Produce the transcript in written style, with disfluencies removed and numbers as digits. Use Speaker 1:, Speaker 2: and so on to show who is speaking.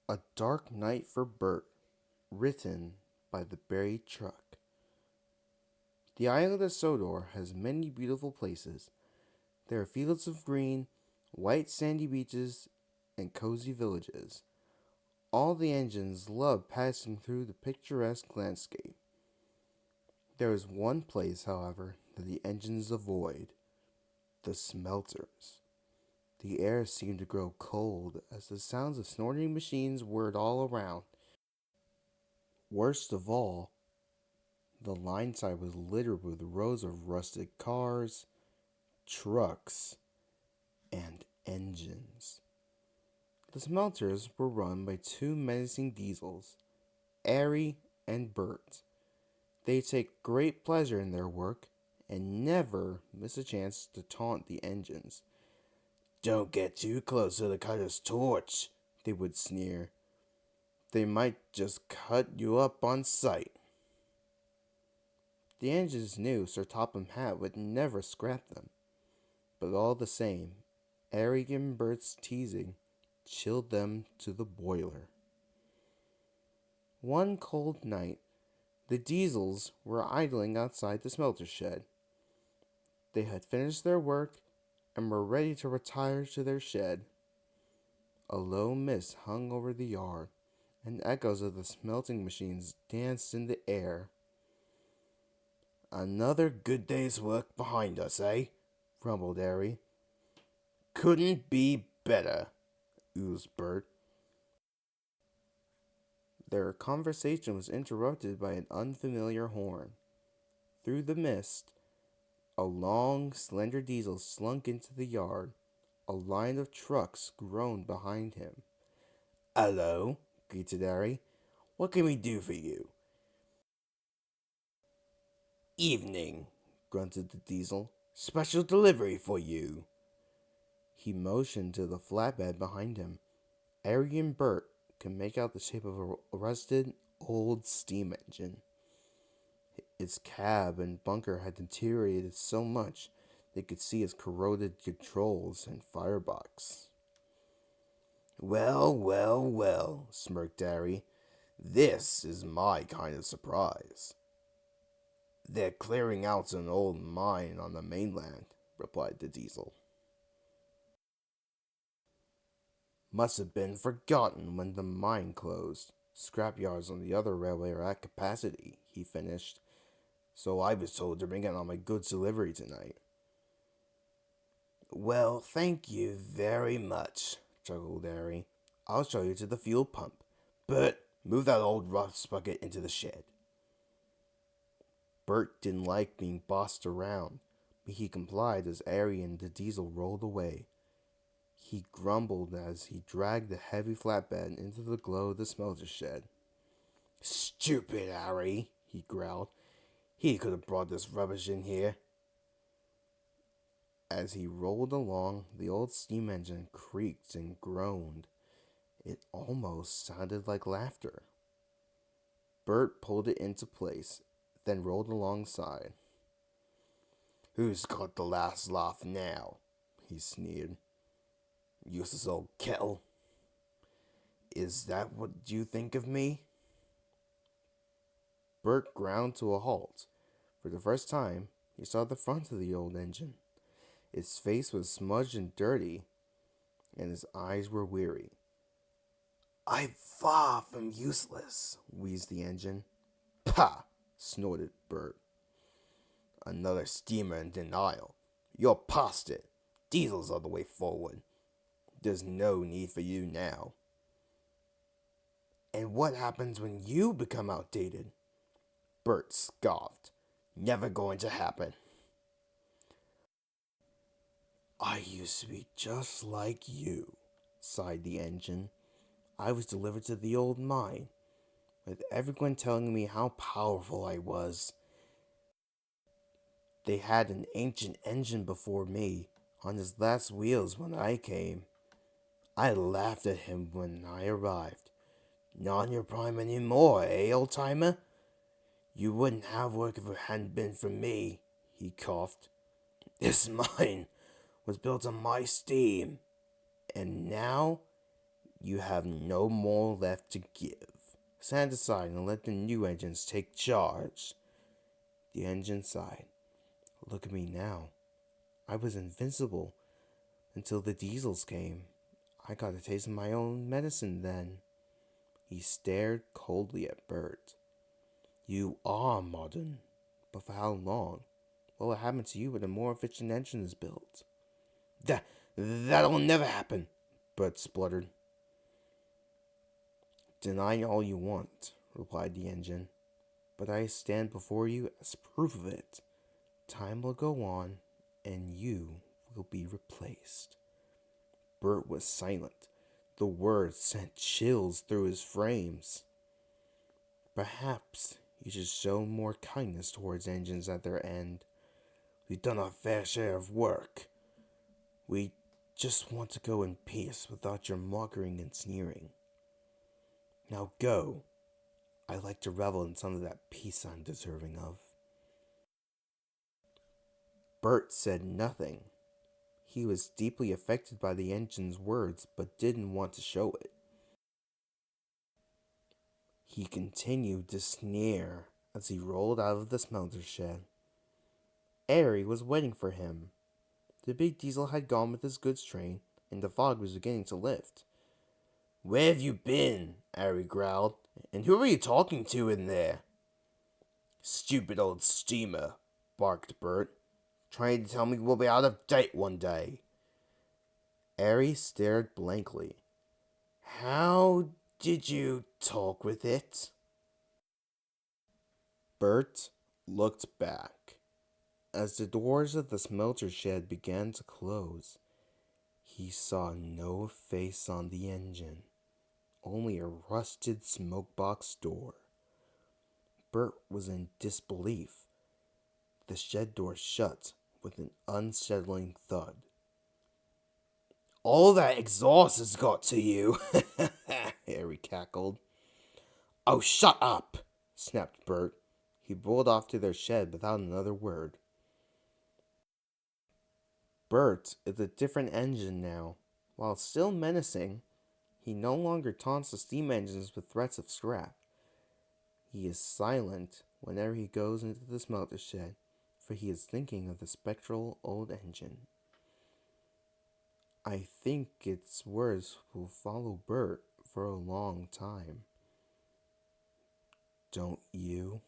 Speaker 1: A Dark Night for Bert, written by the Buried Truck. The island of Sodor has many beautiful places. There are fields of green, white sandy beaches, and cozy villages. All the engines love passing through the picturesque landscape. There is one place, however, that the engines avoid: the smelters. The air seemed to grow cold as the sounds of snorting machines whirred all around. Worst of all, the line side was littered with rows of rusted cars, trucks, and engines. The smelters were run by two menacing diesels, Ari and Bert. They take great pleasure in their work and never miss a chance to taunt the engines. "Don't get too close to the cutter's torch," they would sneer. "They might just cut you up on sight." The engines knew Sir Topham Hatt would never scrap them, but all the same, Eric and Bert's teasing chilled them to the boiler. One cold night, the Diesels were idling outside the smelter shed. They had finished their work and were ready to retire to their shed. A low mist hung over the yard, and echoes of the smelting machines danced in the air. "Another good day's work behind us, eh?" rumbled Harry. "Couldn't be better," oozed Bert. Their conversation was interrupted by an unfamiliar horn. Through the mist, a long, slender diesel slunk into the yard. A line of trucks groaned behind him. "Hello," greeted Harry. "What can we do for you?" "Evening," grunted the diesel. "Special delivery for you." He motioned to the flatbed behind him. Harry and Bert could make out the shape of a rusted, old steam engine. Its cab and bunker had deteriorated so much they could see its corroded controls and firebox. "Well, well, well," smirked Harry. "This is my kind of surprise." "They're clearing out an old mine on the mainland," replied the diesel. "Must have been forgotten when the mine closed. Scrapyards on the other railway are at capacity," he finished. "So I was told to bring in all my goods delivery tonight." "Well, thank you very much," chuckled Harry. "I'll show you to the fuel pump. Bert, move that old rust bucket into the shed." Bert didn't like being bossed around, but he complied as Harry and the diesel rolled away. He grumbled as he dragged the heavy flatbed into the glow of the smelter shed. "Stupid Harry," he growled. "He could have brought this rubbish in here." As he rolled along, the old steam engine creaked and groaned. It almost sounded like laughter. Bert pulled it into place, then rolled alongside. "Who's got the last laugh now?" he sneered. "Useless old kettle. Is that what you think of me?" Bert ground to a halt. For the first time, he saw the front of the old engine. Its face was smudged and dirty, and his eyes were weary. "I'm far from useless," wheezed the engine. "Pah!" snorted Bert. "Another steamer in denial. You're past it. Diesels are the way forward. There's no need for you now." "And what happens when you become outdated?" Bert scoffed. "Never going to happen." "I used to be just like you," sighed the engine. "I was delivered to the old mine, with everyone telling me how powerful I was. They had an ancient engine before me, on his last wheels when I came. I laughed at him when I arrived. 'Not in your prime anymore, eh, old-timer? You wouldn't have work if it hadn't been for me,' he coughed. 'This mine was built on my steam, and now You have no more left to give. Stand aside and let the new engines take charge. The engine sighed. Look at me now. I was invincible until the diesels came. I got a taste of my own medicine then. He stared coldly at Bert. You are modern, but for how long? What will happen to you when a more efficient engine is built? That'll never happen, Bert spluttered. Deny all you want, replied the engine, but I stand before you as proof of it. Time will go on, and you will be replaced. Bert was silent. The words sent chills through his frames. Perhaps you should show more kindness towards engines at their end. We've done our fair share of work. We just want to go in peace without your mocking and sneering. Now go. I like to revel in some of that peace I'm deserving of. Bert said nothing. He was deeply affected by the engine's words, but didn't want to show it. He continued to sneer as he rolled out of the smelter shed. Airy was waiting for him. The big diesel had gone with his goods train, and the fog was beginning to lift. Where have you been? Airy growled. And who are you talking to in there? Stupid old steamer, barked Bert, trying to tell me we'll be out of date one day. Airy stared blankly. How did you talk with it? Bert looked back. As the doors of the smelter shed began to close, he saw no face on the engine, only a rusted smokebox door. Bert was in disbelief. The shed door shut with an unsettling thud. All that exhaust has got to you, Harry cackled. Oh, shut up, snapped Bert. He rolled off to their shed without another word. Bert is a different engine now. While still menacing, he no longer taunts the steam engines with threats of scrap. He is silent whenever he goes into the smelter shed, for he is thinking of the spectral old engine. I think its words will follow Bert for a long time. Don't you?